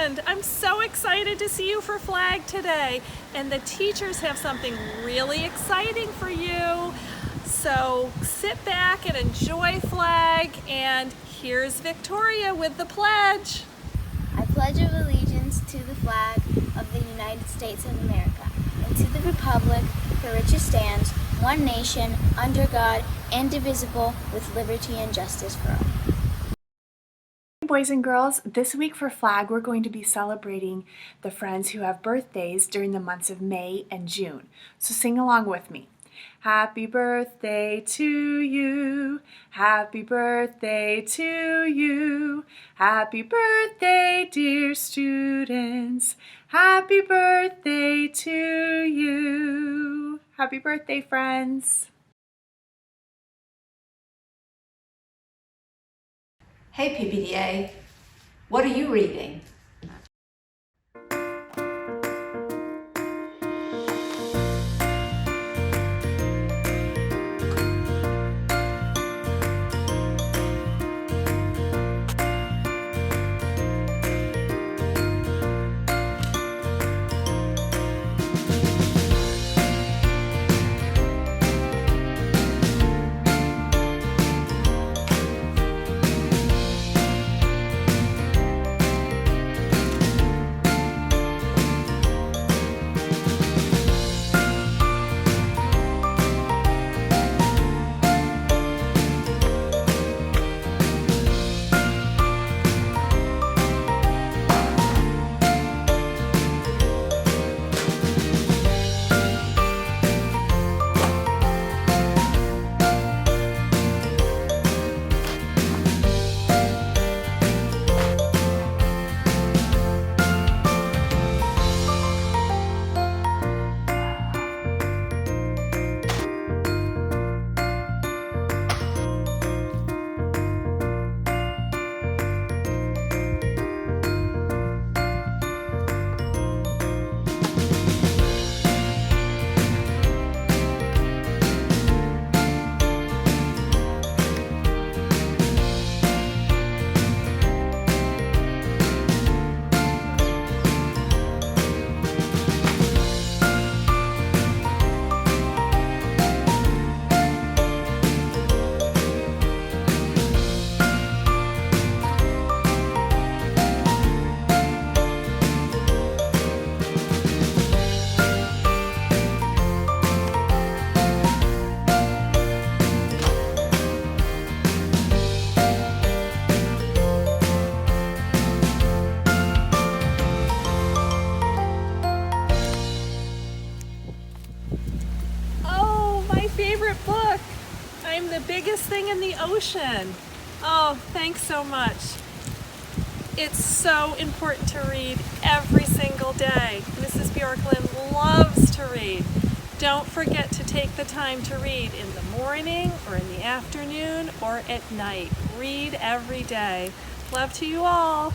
friend. I'm so excited to see you for Flag today. And the teachers have something really exciting for you. So sit back and enjoy Flag. And here's Victoria with the pledge. I pledge of allegiance to the flag of the United States of America and to the republic for which it stands, one nation, under God, indivisible, with liberty and justice for all. Boys and girls, this week for Flag we're going to be celebrating the friends who have birthdays during the months of May and June. So sing along with me. Happy birthday to you. Happy birthday to you. Happy birthday, dear students. Happy birthday to you. Happy birthday, friends. Hey PBDA, what are you reading? Favorite book. I'm the biggest thing in the ocean. Oh, thanks so much. It's so important to read every single day. Mrs. Bjorklund loves to read. Don't forget to take the time to read in the morning or in the afternoon or at night. Read every day. Love to you all.